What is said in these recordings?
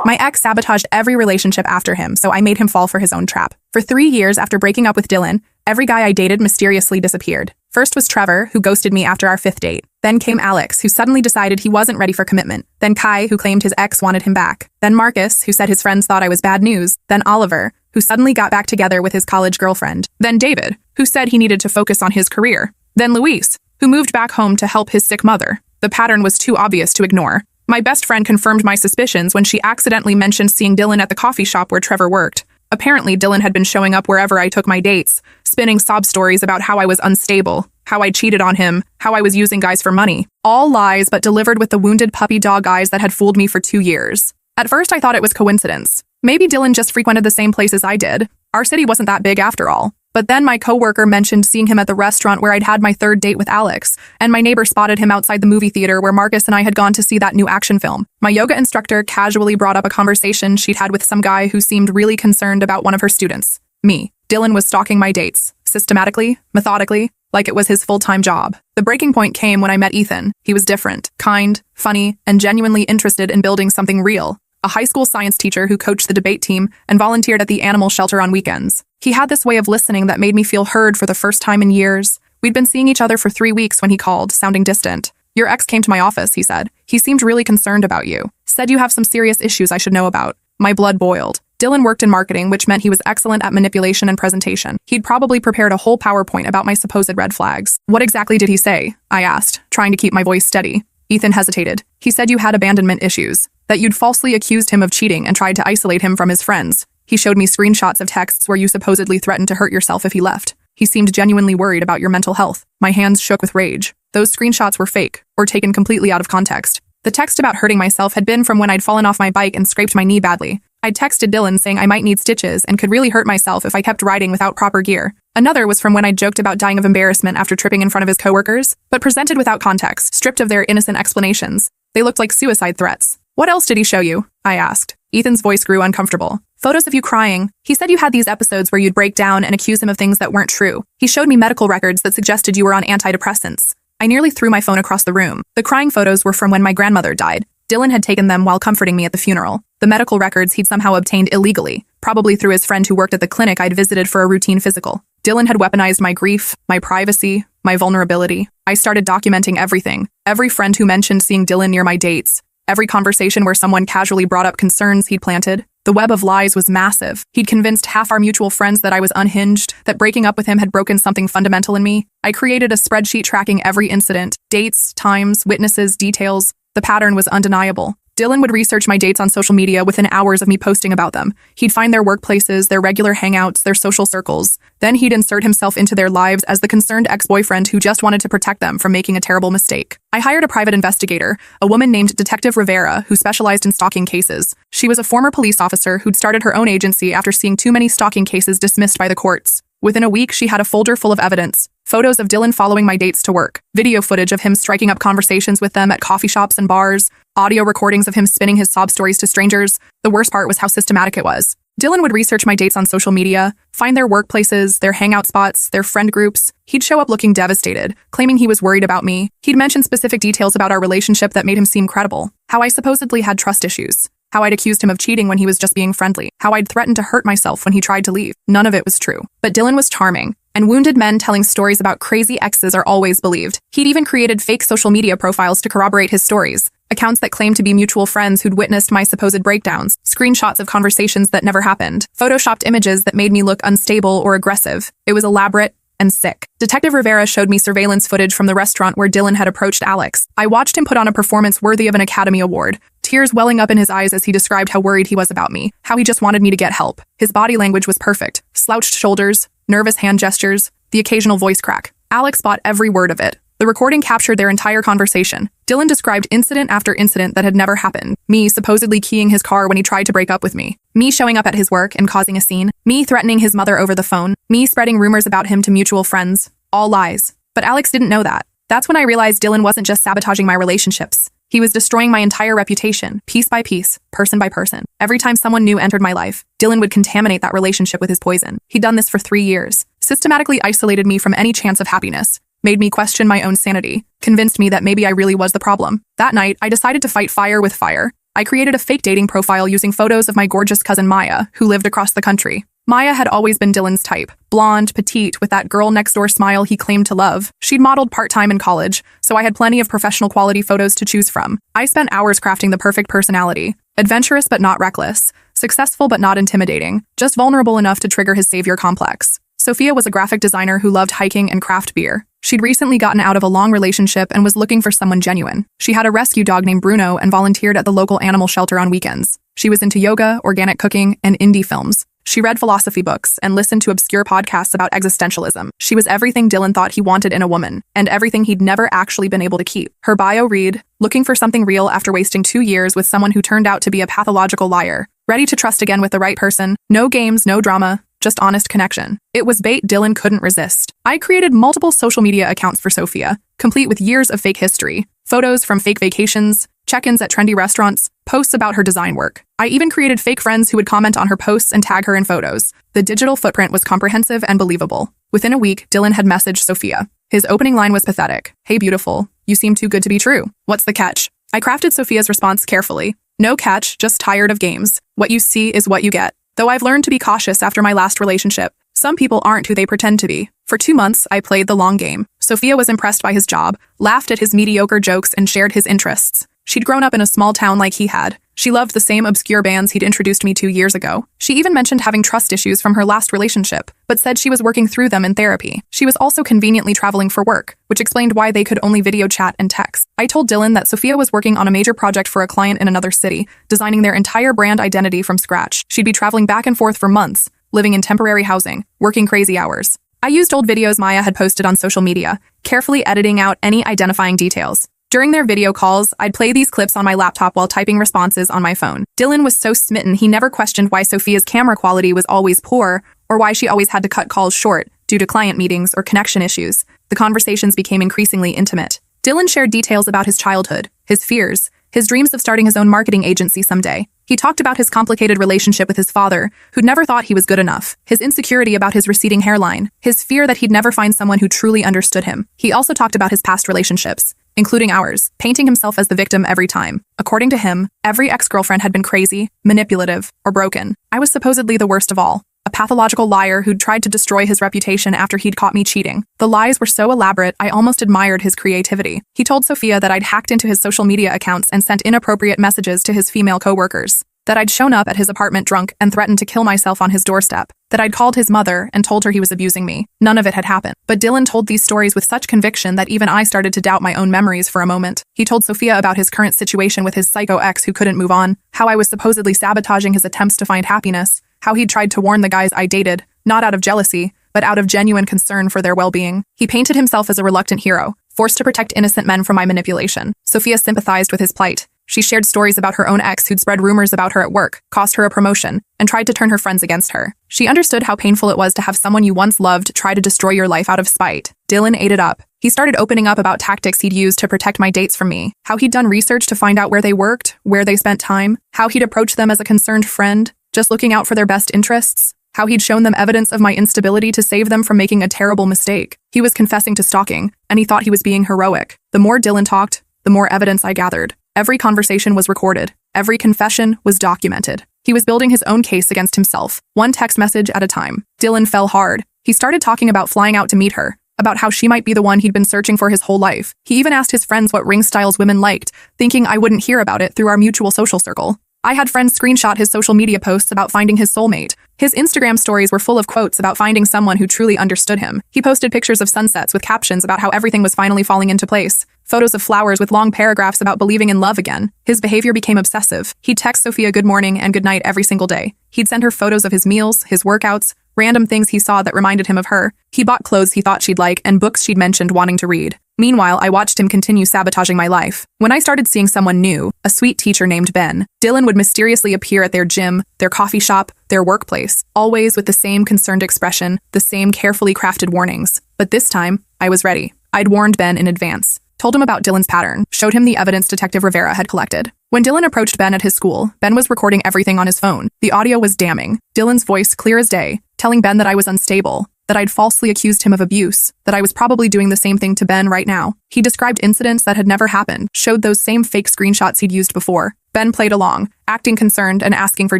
My ex sabotaged every relationship after him, so I made him fall for his own trap. For 3 years after breaking up with Dylan, every guy I dated mysteriously disappeared. First was Trevor, who ghosted me after our 5th date. Then came Alex, who suddenly decided he wasn't ready for commitment. Then Kai, who claimed his ex wanted him back. Then Marcus, who said his friends thought I was bad news. Then Oliver, who suddenly got back together with his college girlfriend. Then David, who said he needed to focus on his career. Then Luis, who moved back home to help his sick mother. The pattern was too obvious to ignore. My best friend confirmed my suspicions when she accidentally mentioned seeing Dylan at the coffee shop where Trevor worked. Apparently, Dylan had been showing up wherever I took my dates, spinning sob stories about how I was unstable, how I cheated on him, how I was using guys for money. All lies, but delivered with the wounded puppy dog eyes that had fooled me for 2 years. At first, I thought it was coincidence. Maybe Dylan just frequented the same places I did. Our city wasn't that big after all. But then my coworker mentioned seeing him at the restaurant where I'd had my 3rd date with Alex, and my neighbor spotted him outside the movie theater where Marcus and I had gone to see that new action film. My yoga instructor casually brought up a conversation she'd had with some guy who seemed really concerned about one of her students. Me. Dylan was stalking my dates, systematically, methodically, like it was his full-time job. The breaking point came when I met Ethan. He was different, kind, funny, and genuinely interested in building something real. A high school science teacher who coached the debate team and volunteered at the animal shelter on weekends. He had this way of listening that made me feel heard for the first time in years. We'd been seeing each other for 3 weeks when he called, sounding distant. "Your ex came to my office," he said. "He seemed really concerned about you. Said you have some serious issues I should know about." My blood boiled. Dylan worked in marketing, which meant he was excellent at manipulation and presentation. He'd probably prepared a whole PowerPoint about my supposed red flags. "What exactly did he say?" I asked, trying to keep my voice steady. Ethan hesitated. "He said you had abandonment issues, that you'd falsely accused him of cheating and tried to isolate him from his friends. He showed me screenshots of texts where you supposedly threatened to hurt yourself if he left. He seemed genuinely worried about your mental health." My hands shook with rage. Those screenshots were fake, or taken completely out of context. The text about hurting myself had been from when I'd fallen off my bike and scraped my knee badly. I'd texted Dylan saying I might need stitches and could really hurt myself if I kept riding without proper gear. Another was from when I joked about dying of embarrassment after tripping in front of his coworkers, but presented without context, stripped of their innocent explanations. They looked like suicide threats. "What else did he show you?" I asked. Ethan's voice grew uncomfortable. "Photos of you crying. He said you had these episodes where you'd break down and accuse him of things that weren't true. He showed me medical records that suggested you were on antidepressants." I nearly threw my phone across the room. The crying photos were from when my grandmother died. Dylan had taken them while comforting me at the funeral. The medical records he'd somehow obtained illegally, probably through his friend who worked at the clinic I'd visited for a routine physical. Dylan had weaponized my grief, my privacy, my vulnerability. I started documenting everything. Every friend who mentioned seeing Dylan near my dates. Every conversation where someone casually brought up concerns he'd planted. The web of lies was massive. He'd convinced half our mutual friends that I was unhinged, that breaking up with him had broken something fundamental in me. I created a spreadsheet tracking every incident, dates, times, witnesses, details. The pattern was undeniable. Dylan would research my dates on social media within hours of me posting about them. He'd find their workplaces, their regular hangouts, their social circles. Then he'd insert himself into their lives as the concerned ex-boyfriend who just wanted to protect them from making a terrible mistake. I hired a private investigator, a woman named Detective Rivera, who specialized in stalking cases. She was a former police officer who'd started her own agency after seeing too many stalking cases dismissed by the courts. Within a week, she had a folder full of evidence. Photos of Dylan following my dates to work, video footage of him striking up conversations with them at coffee shops and bars, audio recordings of him spinning his sob stories to strangers. The worst part was how systematic it was. Dylan would research my dates on social media, find their workplaces, their hangout spots, their friend groups. He'd show up looking devastated, claiming he was worried about me. He'd mention specific details about our relationship that made him seem credible. How I supposedly had trust issues. How I'd accused him of cheating when he was just being friendly. How I'd threatened to hurt myself when he tried to leave. None of it was true. But Dylan was charming. And wounded men telling stories about crazy exes are always believed. He'd even created fake social media profiles to corroborate his stories. Accounts that claimed to be mutual friends who'd witnessed my supposed breakdowns. Screenshots of conversations that never happened. Photoshopped images that made me look unstable or aggressive. It was elaborate and sick. Detective Rivera showed me surveillance footage from the restaurant where Dylan had approached Alex. I watched him put on a performance worthy of an Academy Award. Tears welling up in his eyes as he described how worried he was about me, how he just wanted me to get help. His body language was perfect. Slouched shoulders, nervous hand gestures, the occasional voice crack. Alex bought every word of it. The recording captured their entire conversation. Dylan described incident after incident that had never happened. Me supposedly keying his car when he tried to break up with me. Me showing up at his work and causing a scene. Me threatening his mother over the phone. Me spreading rumors about him to mutual friends. All lies. But Alex didn't know that. That's when I realized Dylan wasn't just sabotaging my relationships. He was destroying my entire reputation, piece by piece, person by person. Every time someone new entered my life, Dylan would contaminate that relationship with his poison. He'd done this for 3 years. Systematically isolated me from any chance of happiness. Made me question my own sanity, convinced me that maybe I really was the problem. That night, I decided to fight fire with fire. I created a fake dating profile using photos of my gorgeous cousin Maya, who lived across the country. Maya had always been Dylan's type, blonde, petite, with that girl next door smile he claimed to love. She'd modeled part-time in college, so I had plenty of professional quality photos to choose from. I spent hours crafting the perfect personality, adventurous but not reckless, successful but not intimidating, just vulnerable enough to trigger his savior complex. Sophia was a graphic designer who loved hiking and craft beer. She'd recently gotten out of a long relationship and was looking for someone genuine. She had a rescue dog named Bruno and volunteered at the local animal shelter on weekends. She was into yoga, organic cooking, and indie films. She read philosophy books and listened to obscure podcasts about existentialism. She was everything Dylan thought he wanted in a woman, and everything he'd never actually been able to keep. Her bio read, looking for something real after wasting 2 years with someone who turned out to be a pathological liar. Ready to trust again with the right person. No games, no drama, just honest connection. It was bait Dylan couldn't resist. I created multiple social media accounts for Sophia, complete with years of fake history, photos from fake vacations, check-ins at trendy restaurants, posts about her design work. I even created fake friends who would comment on her posts and tag her in photos. The digital footprint was comprehensive and believable. Within a week, Dylan had messaged Sophia. His opening line was pathetic. "Hey beautiful, you seem too good to be true. What's the catch?" I crafted Sophia's response carefully. "No catch, just tired of games. What you see is what you get. Though I've learned to be cautious after my last relationship. Some people aren't who they pretend to be." For 2 months, I played the long game. Sophia was impressed by his job, laughed at his mediocre jokes, and shared his interests. She'd grown up in a small town like he had. She loved the same obscure bands he'd introduced me to years ago. She even mentioned having trust issues from her last relationship, but said she was working through them in therapy. She was also conveniently traveling for work, which explained why they could only video chat and text. I told Dylan that Sophia was working on a major project for a client in another city, designing their entire brand identity from scratch. She'd be traveling back and forth for months, living in temporary housing, working crazy hours. I used old videos Maya had posted on social media, carefully editing out any identifying details. During their video calls, I'd play these clips on my laptop while typing responses on my phone. Dylan was so smitten he never questioned why Sophia's camera quality was always poor or why she always had to cut calls short due to client meetings or connection issues. The conversations became increasingly intimate. Dylan shared details about his childhood, his fears, his dreams of starting his own marketing agency someday. He talked about his complicated relationship with his father, who'd never thought he was good enough, his insecurity about his receding hairline, his fear that he'd never find someone who truly understood him. He also talked about his past relationships, including ours, painting himself as the victim every time. According to him, every ex-girlfriend had been crazy, manipulative, or broken. I was supposedly the worst of all. A pathological liar who'd tried to destroy his reputation after he'd caught me cheating. The lies were so elaborate, I almost admired his creativity. He told Sophia that I'd hacked into his social media accounts and sent inappropriate messages to his female coworkers. That I'd shown up at his apartment drunk and threatened to kill myself on his doorstep. That I'd called his mother and told her he was abusing me. None of it had happened. But Dylan told these stories with such conviction that even I started to doubt my own memories for a moment. He told Sophia about his current situation with his psycho ex who couldn't move on, how I was supposedly sabotaging his attempts to find happiness, how he'd tried to warn the guys I dated, not out of jealousy, but out of genuine concern for their well-being. He painted himself as a reluctant hero, forced to protect innocent men from my manipulation. Sophia sympathized with his plight. She shared stories about her own ex who'd spread rumors about her at work, cost her a promotion, and tried to turn her friends against her. She understood how painful it was to have someone you once loved try to destroy your life out of spite. Dylan ate it up. He started opening up about tactics he'd used to protect my dates from me, how he'd done research to find out where they worked, where they spent time, how he'd approached them as a concerned friend, just looking out for their best interests, how he'd shown them evidence of my instability to save them from making a terrible mistake. He was confessing to stalking, and he thought he was being heroic. The more Dylan talked, the more evidence I gathered. Every conversation was recorded. Every confession was documented. He was building his own case against himself, one text message at a time. Dylan fell hard. He started talking about flying out to meet her, about how she might be the one he'd been searching for his whole life. He even asked his friends what ring styles women liked, thinking I wouldn't hear about it through our mutual social circle. I had friends screenshot his social media posts about finding his soulmate. His Instagram stories were full of quotes about finding someone who truly understood him. He posted pictures of sunsets with captions about how everything was finally falling into place. Photos of flowers with long paragraphs about believing in love again. His behavior became obsessive. He'd text Sophia good morning and good night every single day. He'd send her photos of his meals, his workouts, random things he saw that reminded him of her. He bought clothes he thought she'd like and books she'd mentioned wanting to read. Meanwhile, I watched him continue sabotaging my life. When I started seeing someone new, a sweet teacher named Ben, Dylan would mysteriously appear at their gym, their coffee shop, their workplace, always with the same concerned expression, the same carefully crafted warnings. But this time, I was ready. I'd warned Ben in advance. Told him about Dylan's pattern, showed him the evidence Detective Rivera had collected. When Dylan approached Ben at his school, Ben was recording everything on his phone. The audio was damning. Dylan's voice clear as day, telling Ben that I was unstable, that I'd falsely accused him of abuse, that I was probably doing the same thing to Ben right now. He described incidents that had never happened, showed those same fake screenshots he'd used before. Ben played along, acting concerned and asking for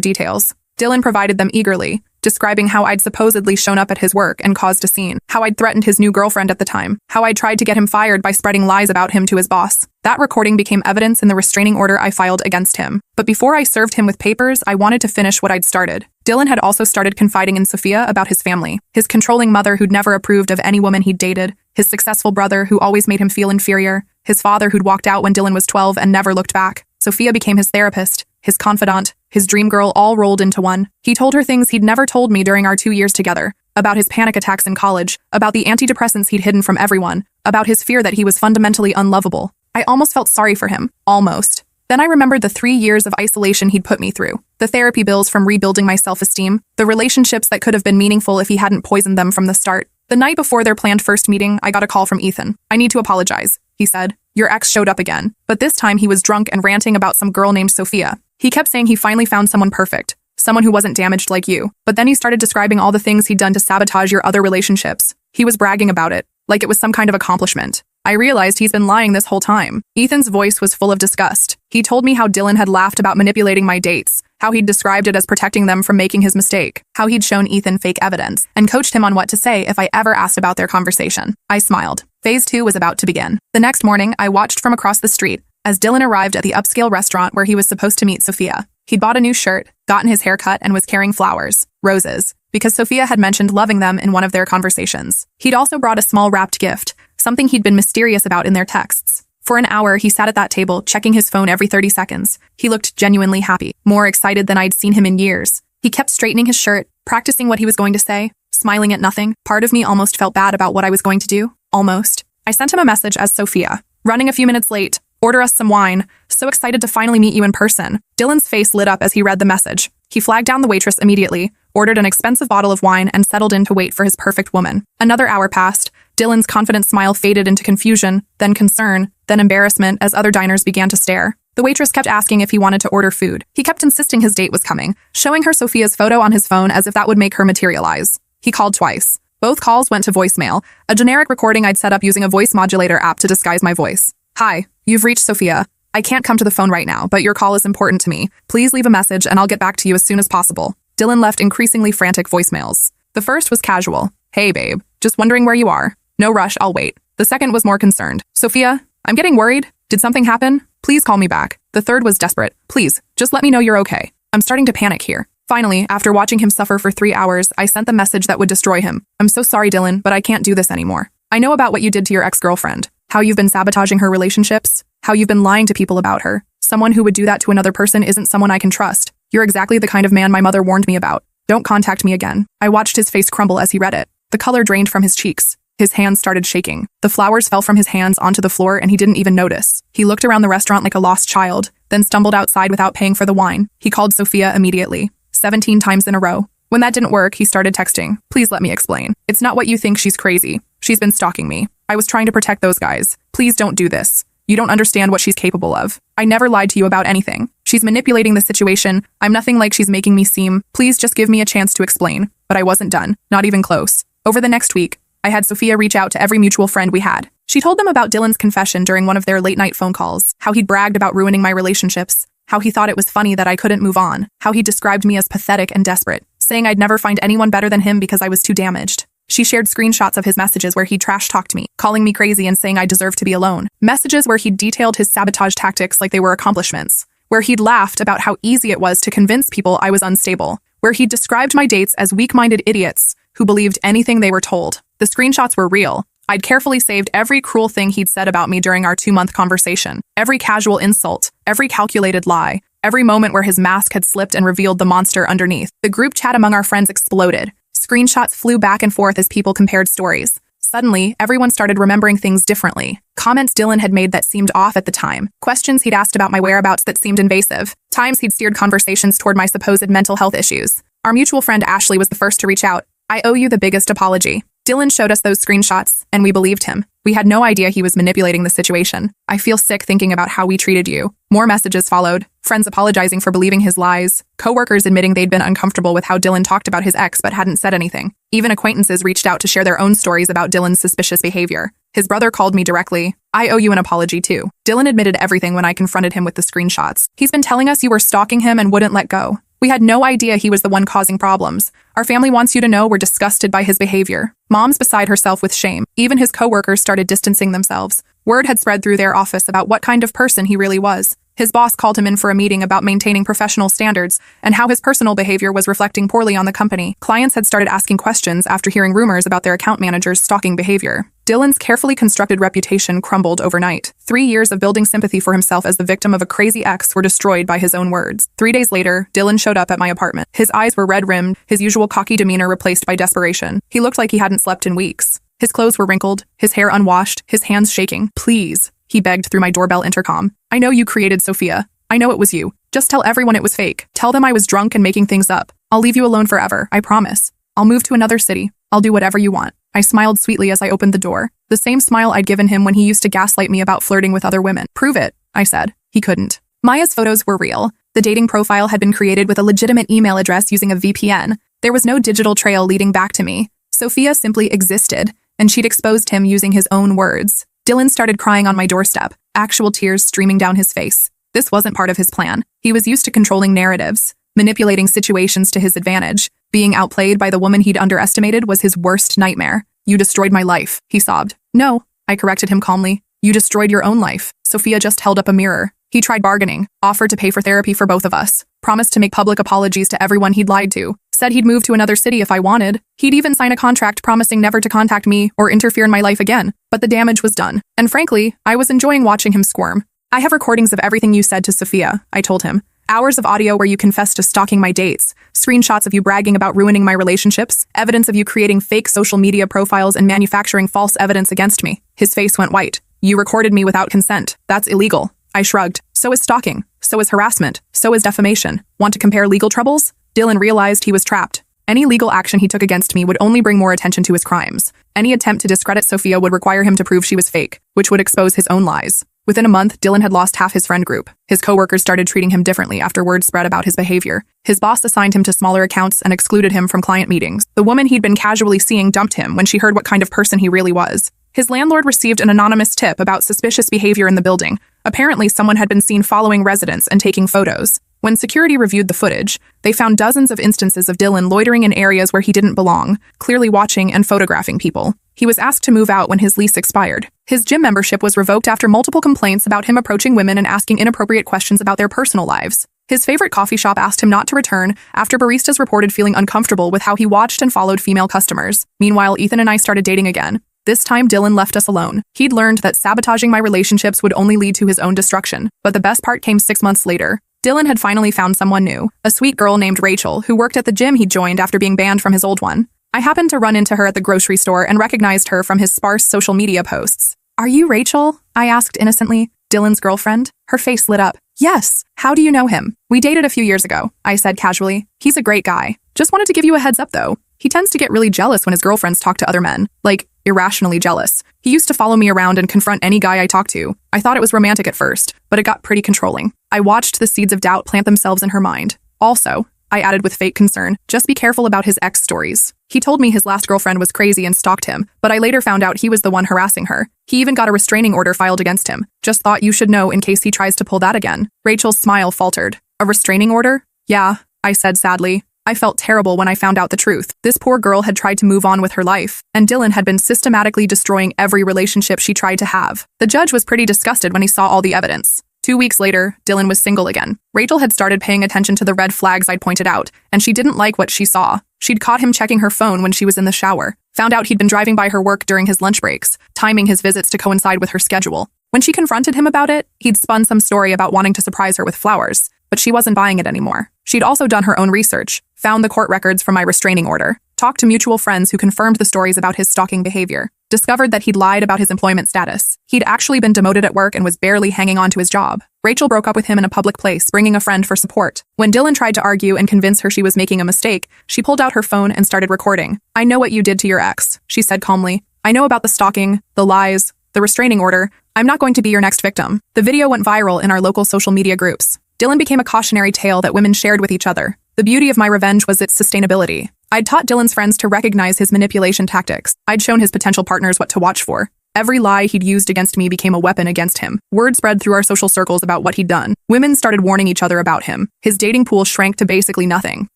details. Dylan provided them eagerly, describing how I'd supposedly shown up at his work and caused a scene, how I'd threatened his new girlfriend at the time, how I'd tried to get him fired by spreading lies about him to his boss. That recording became evidence in the restraining order I filed against him. But before I served him with papers, I wanted to finish what I'd started. Dylan had also started confiding in Sophia about his family, his controlling mother who'd never approved of any woman he'd dated, his successful brother who always made him feel inferior, his father who'd walked out when Dylan was 12 and never looked back. Sophia became his therapist, his confidant, his dream girl, all rolled into one. He told her things he'd never told me during our 2 years together, about his panic attacks in college, about the antidepressants he'd hidden from everyone, about his fear that he was fundamentally unlovable. I almost felt sorry for him. Almost. Then I remembered the 3 years of isolation he'd put me through, the therapy bills from rebuilding my self-esteem, the relationships that could have been meaningful if he hadn't poisoned them from the start. The night before their planned first meeting, I got a call from Ethan. "I need to apologize," he said. "Your ex showed up again." But this time he was drunk and ranting about some girl named Sophia. He kept saying he finally found someone perfect, someone who wasn't damaged like you. But then he started describing all the things he'd done to sabotage your other relationships. He was bragging about it, like it was some kind of accomplishment. I realized he's been lying this whole time. Ethan's voice was full of disgust. He told me how Dylan had laughed about manipulating my dates, how he'd described it as protecting them from making his mistake, how he'd shown Ethan fake evidence, and coached him on what to say if I ever asked about their conversation. I smiled. Phase 2 was about to begin. The next morning, I watched from across the street as Dylan arrived at the upscale restaurant where he was supposed to meet Sophia. He'd bought a new shirt, gotten his hair cut, and was carrying flowers, roses, because Sophia had mentioned loving them in one of their conversations. He'd also brought a small wrapped gift, something he'd been mysterious about in their texts. For an hour, he sat at that table, checking his phone every 30 seconds. He looked genuinely happy, more excited than I'd seen him in years. He kept straightening his shirt, practicing what he was going to say, smiling at nothing. Part of me almost felt bad about what I was going to do. Almost. I sent him a message as Sophia. "Running a few minutes late. Order us some wine. So excited to finally meet you in person." Dylan's face lit up as he read the message. He flagged down the waitress immediately, ordered an expensive bottle of wine, and settled in to wait for his perfect woman. Another hour passed. Dylan's confident smile faded into confusion, then concern, then embarrassment as other diners began to stare. The waitress kept asking if he wanted to order food. He kept insisting his date was coming, showing her Sophia's photo on his phone as if that would make her materialize. He called twice. Both calls went to voicemail, a generic recording I'd set up using a voice modulator app to disguise my voice. "Hi, you've reached Sophia. I can't come to the phone right now, but your call is important to me. Please leave a message and I'll get back to you as soon as possible." Dylan left increasingly frantic voicemails. The first was casual. "Hey babe, just wondering where you are. No rush, I'll wait." The second was more concerned. "Sophia, I'm getting worried. Did something happen? Please call me back." The third was desperate. "Please, just let me know you're okay. I'm starting to panic here." Finally, after watching him suffer for 3 hours, I sent the message that would destroy him. "I'm so sorry, Dylan, but I can't do this anymore. I know about what you did to your ex-girlfriend, how you've been sabotaging her relationships, how you've been lying to people about her. Someone who would do that to another person isn't someone I can trust. You're exactly the kind of man my mother warned me about. Don't contact me again." I watched his face crumble as he read it. The color drained from his cheeks. His hands started shaking. The flowers fell from his hands onto the floor and he didn't even notice. He looked around the restaurant like a lost child, then stumbled outside without paying for the wine. He called Sophia immediately, 17 times in a row. When that didn't work, he started texting. "Please let me explain. It's not what you think, she's crazy. She's been stalking me. I was trying to protect those guys. Please don't do this. You don't understand what she's capable of. I never lied to you about anything. She's manipulating the situation. I'm nothing like she's making me seem. Please just give me a chance to explain." But I wasn't done. Not even close. Over the next week, I had Sophia reach out to every mutual friend we had. She told them about Dylan's confession during one of their late-night phone calls, how he'd bragged about ruining my relationships, how he thought it was funny that I couldn't move on, how he described me as pathetic and desperate, saying I'd never find anyone better than him because I was too damaged. She shared screenshots of his messages where he trash-talked me, calling me crazy and saying I deserved to be alone. Messages where he'd detailed his sabotage tactics like they were accomplishments, where he'd laughed about how easy it was to convince people I was unstable, where he'd described my dates as weak-minded idiots who believed anything they were told. The screenshots were real. I'd carefully saved every cruel thing he'd said about me during our 2-month conversation, every casual insult, every calculated lie, every moment where his mask had slipped and revealed the monster underneath. The group chat among our friends exploded. Screenshots flew back and forth as people compared stories. Suddenly, everyone started remembering things differently. Comments Dylan had made that seemed off at the time. Questions he'd asked about my whereabouts that seemed invasive. Times he'd steered conversations toward my supposed mental health issues. Our mutual friend Ashley was the first to reach out. "I owe you the biggest apology." Dylan showed us those screenshots, and we believed him. We had no idea he was manipulating the situation. "I feel sick thinking about how we treated you." More messages followed, friends apologizing for believing his lies, coworkers admitting they'd been uncomfortable with how Dylan talked about his ex but hadn't said anything. Even acquaintances reached out to share their own stories about Dylan's suspicious behavior. His brother called me directly. I owe you an apology too. Dylan admitted everything when I confronted him with the screenshots. He's been telling us you were stalking him and wouldn't let go. We had no idea he was the one causing problems. Our family wants you to know we're disgusted by his behavior. Mom's beside herself with shame. Even his coworkers started distancing themselves. Word had spread through their office about what kind of person he really was. His boss called him in for a meeting about maintaining professional standards and how his personal behavior was reflecting poorly on the company. Clients had started asking questions after hearing rumors about their account manager's stalking behavior. Dylan's carefully constructed reputation crumbled overnight. 3 years of building sympathy for himself as the victim of a crazy ex were destroyed by his own words. 3 days later, Dylan showed up at my apartment. His eyes were red-rimmed, his usual cocky demeanor replaced by desperation. He looked like he hadn't slept in weeks. His clothes were wrinkled, his hair unwashed, his hands shaking. Please, he begged through my doorbell intercom. I know you created Sophia. I know it was you. Just tell everyone it was fake. Tell them I was drunk and making things up. I'll leave you alone forever, I promise. I'll move to another city. I'll do whatever you want. I smiled sweetly as I opened the door. The same smile I'd given him when he used to gaslight me about flirting with other women. Prove it, I said. He couldn't. Maya's photos were real. The dating profile had been created with a legitimate email address using a VPN. There was no digital trail leading back to me. Sophia simply existed, and she'd exposed him using his own words. Dylan started crying on my doorstep, actual tears streaming down his face. This wasn't part of his plan. He was used to controlling narratives, manipulating situations to his advantage. Being outplayed by the woman he'd underestimated was his worst nightmare. You destroyed my life, he sobbed. No, I corrected him calmly. You destroyed your own life. Sophia just held up a mirror. He tried bargaining, offered to pay for therapy for both of us, promised to make public apologies to everyone he'd lied to, said he'd move to another city if I wanted. He'd even sign a contract promising never to contact me or interfere in my life again. But the damage was done. And frankly, I was enjoying watching him squirm. I have recordings of everything you said to Sophia, I told him. Hours of audio where you confessed to stalking my dates, screenshots of you bragging about ruining my relationships, evidence of you creating fake social media profiles and manufacturing false evidence against me. His face went white. You recorded me without consent. That's illegal. I shrugged. So is stalking. So is harassment. So is defamation. Want to compare legal troubles? Dylan realized he was trapped. Any legal action he took against me would only bring more attention to his crimes. Any attempt to discredit Sophia would require him to prove she was fake, which would expose his own lies. Within a month, Dylan had lost half his friend group. His coworkers started treating him differently after word spread about his behavior. His boss assigned him to smaller accounts and excluded him from client meetings. The woman he'd been casually seeing dumped him when she heard what kind of person he really was. His landlord received an anonymous tip about suspicious behavior in the building. Apparently, someone had been seen following residents and taking photos. When security reviewed the footage, they found dozens of instances of Dylan loitering in areas where he didn't belong, clearly watching and photographing people. He was asked to move out when his lease expired. His gym membership was revoked after multiple complaints about him approaching women and asking inappropriate questions about their personal lives. His favorite coffee shop asked him not to return after baristas reported feeling uncomfortable with how he watched and followed female customers. Meanwhile, Ethan and I started dating again. This time, Dylan left us alone. He'd learned that sabotaging my relationships would only lead to his own destruction. But the best part came 6 months later. Dylan had finally found someone new, a sweet girl named Rachel, who worked at the gym he'd joined after being banned from his old one. I happened to run into her at the grocery store and recognized her from his sparse social media posts. Are you Rachel? I asked innocently. Dylan's girlfriend? Her face lit up. Yes. How do you know him? We dated a few years ago, I said casually. He's a great guy. Just wanted to give you a heads up though. He tends to get really jealous when his girlfriends talk to other men. Like, irrationally jealous. He used to follow me around and confront any guy I talked to. I thought it was romantic at first, but it got pretty controlling. I watched the seeds of doubt plant themselves in her mind. Also, I added with fake concern, just be careful about his ex stories. He told me his last girlfriend was crazy and stalked him, but I later found out he was the one harassing her. He even got a restraining order filed against him. Just thought you should know in case he tries to pull that again. Rachel's smile faltered. A restraining order? Yeah, I said sadly. I felt terrible when I found out the truth. This poor girl had tried to move on with her life, and Dylan had been systematically destroying every relationship she tried to have. The judge was pretty disgusted when he saw all the evidence. 2 weeks later, Dylan was single again. Rachel had started paying attention to the red flags I'd pointed out, and she didn't like what she saw. She'd caught him checking her phone when she was in the shower, found out he'd been driving by her work during his lunch breaks, timing his visits to coincide with her schedule. When she confronted him about it, he'd spun some story about wanting to surprise her with flowers, but she wasn't buying it anymore. She'd also done her own research, found the court records from my restraining order, talked to mutual friends who confirmed the stories about his stalking behavior, discovered that he'd lied about his employment status. He'd actually been demoted at work and was barely hanging on to his job. Rachel broke up with him in a public place, bringing a friend for support. When Dylan tried to argue and convince her she was making a mistake, she pulled out her phone and started recording. I know what you did to your ex, she said calmly. I know about the stalking, the lies, the restraining order. I'm not going to be your next victim. The video went viral in our local social media groups. Dylan became a cautionary tale that women shared with each other. The beauty of my revenge was its sustainability. I'd taught Dylan's friends to recognize his manipulation tactics. I'd shown his potential partners what to watch for. Every lie he'd used against me became a weapon against him. Word spread through our social circles about what he'd done. Women started warning each other about him. His dating pool shrank to basically nothing.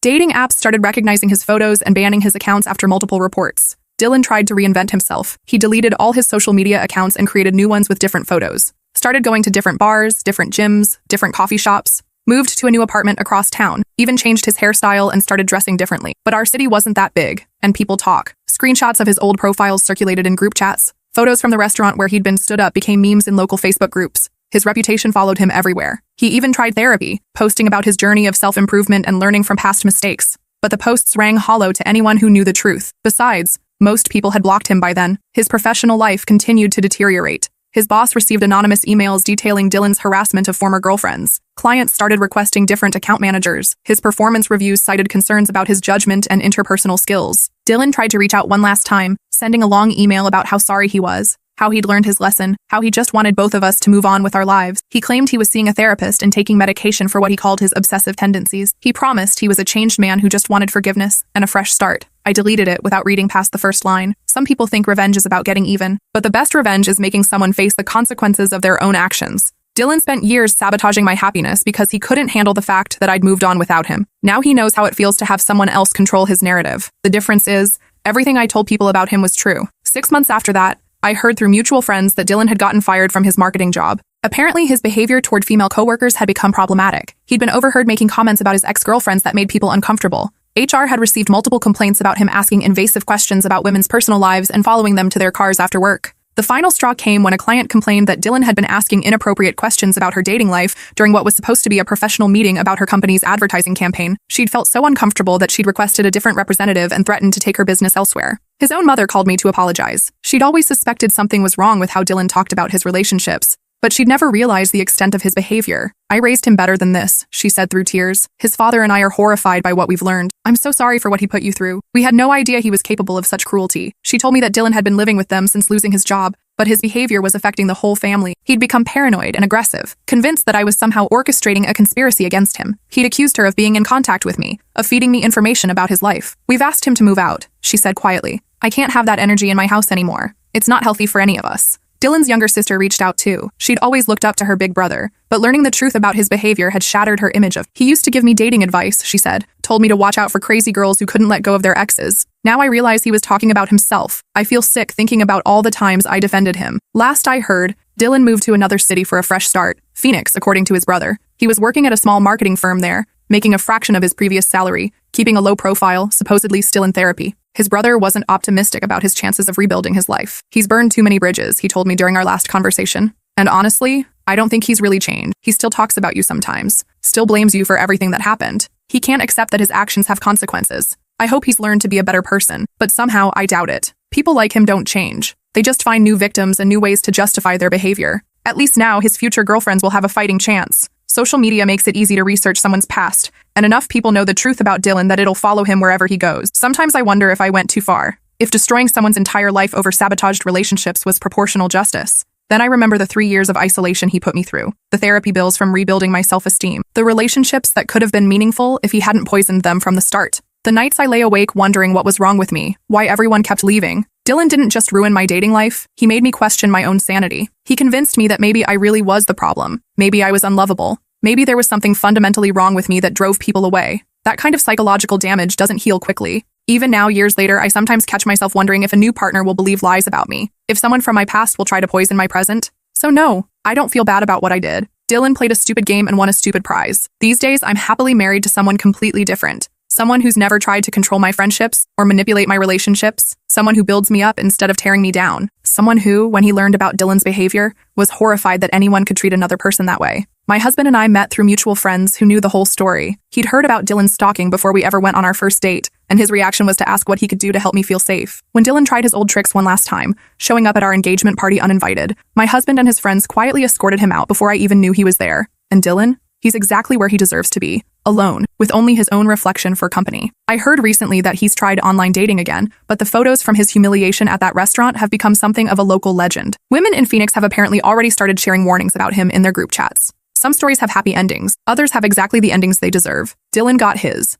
Dating apps started recognizing his photos and banning his accounts after multiple reports. Dylan tried to reinvent himself. He deleted all his social media accounts and created new ones with different photos. Started going to different bars, different gyms, different coffee shops. Moved to a new apartment across town. Even changed his hairstyle and started dressing differently. But our city wasn't that big, and people talk. Screenshots of his old profiles circulated in group chats. Photos from the restaurant where he'd been stood up became memes in local Facebook groups. His reputation followed him everywhere. He even tried therapy, posting about his journey of self-improvement and learning from past mistakes. But the posts rang hollow to anyone who knew the truth. Besides, most people had blocked him by then. His professional life continued to deteriorate. His boss received anonymous emails detailing Dylan's harassment of former girlfriends. Clients started requesting different account managers. His performance reviews cited concerns about his judgment and interpersonal skills. Dylan tried to reach out one last time, sending a long email about how sorry he was, how he'd learned his lesson, how he just wanted both of us to move on with our lives. He claimed he was seeing a therapist and taking medication for what he called his obsessive tendencies. He promised he was a changed man who just wanted forgiveness and a fresh start. I deleted it without reading past the first line. Some people think revenge is about getting even, but the best revenge is making someone face the consequences of their own actions. Dylan spent years sabotaging my happiness because he couldn't handle the fact that I'd moved on without him. Now he knows how it feels to have someone else control his narrative. The difference is, everything I told people about him was true. 6 months after that, I heard through mutual friends that Dylan had gotten fired from his marketing job. Apparently, his behavior toward female coworkers had become problematic. He'd been overheard making comments about his ex-girlfriends that made people uncomfortable. HR had received multiple complaints about him asking invasive questions about women's personal lives and following them to their cars after work. The final straw came when a client complained that Dylan had been asking inappropriate questions about her dating life during what was supposed to be a professional meeting about her company's advertising campaign. She'd felt so uncomfortable that she'd requested a different representative and threatened to take her business elsewhere. His own mother called me to apologize. She'd always suspected something was wrong with how Dylan talked about his relationships, but she'd never realized the extent of his behavior. "I raised him better than this," she said through tears. "His father and I are horrified by what we've learned. I'm so sorry for what he put you through. We had no idea he was capable of such cruelty." She told me that Dylan had been living with them since losing his job, but his behavior was affecting the whole family. He'd become paranoid and aggressive, convinced that I was somehow orchestrating a conspiracy against him. He'd accused her of being in contact with me, of feeding me information about his life. "We've asked him to move out," she said quietly. "I can't have that energy in my house anymore. It's not healthy for any of us." Dylan's younger sister reached out too. She'd always looked up to her big brother, but learning the truth about his behavior had shattered her image of him. "He used to give me dating advice," she said, "told me to watch out for crazy girls who couldn't let go of their exes. Now I realize he was talking about himself. I feel sick thinking about all the times I defended him." Last I heard, Dylan moved to another city for a fresh start, Phoenix, according to his brother. He was working at a small marketing firm there, making a fraction of his previous salary, keeping a low profile, supposedly still in therapy. His brother wasn't optimistic about his chances of rebuilding his life. "He's burned too many bridges," he told me during our last conversation. "And honestly, I don't think he's really changed. He still talks about you sometimes, still blames you for everything that happened. He can't accept that his actions have consequences. I hope he's learned to be a better person, but somehow I doubt it. People like him don't change. They just find new victims and new ways to justify their behavior. At least now his future girlfriends will have a fighting chance. Social media makes it easy to research someone's past, and enough people know the truth about Dylan that it'll follow him wherever he goes. Sometimes I wonder if I went too far, if destroying someone's entire life over sabotaged relationships was proportional justice. Then I remember the 3 years of isolation he put me through, the therapy bills from rebuilding my self-esteem, the relationships that could have been meaningful if he hadn't poisoned them from the start. The nights I lay awake wondering what was wrong with me, why everyone kept leaving. Dylan didn't just ruin my dating life, he made me question my own sanity. He convinced me that maybe I really was the problem. Maybe I was unlovable. Maybe there was something fundamentally wrong with me that drove people away. That kind of psychological damage doesn't heal quickly. Even now, years later, I sometimes catch myself wondering if a new partner will believe lies about me, if someone from my past will try to poison my present. So no, I don't feel bad about what I did. Dylan played a stupid game and won a stupid prize. These days, I'm happily married to someone completely different. Someone who's never tried to control my friendships or manipulate my relationships. Someone who builds me up instead of tearing me down. Someone who, when he learned about Dylan's behavior, was horrified that anyone could treat another person that way. My husband and I met through mutual friends who knew the whole story. He'd heard about Dylan's stalking before we ever went on our first date, and his reaction was to ask what he could do to help me feel safe. When Dylan tried his old tricks one last time, showing up at our engagement party uninvited, my husband and his friends quietly escorted him out before I even knew he was there. And Dylan? He's exactly where he deserves to be, alone, with only his own reflection for company. I heard recently that he's tried online dating again, but the photos from his humiliation at that restaurant have become something of a local legend. Women in Phoenix have apparently already started sharing warnings about him in their group chats. Some stories have happy endings, others have exactly the endings they deserve. Dylan got his.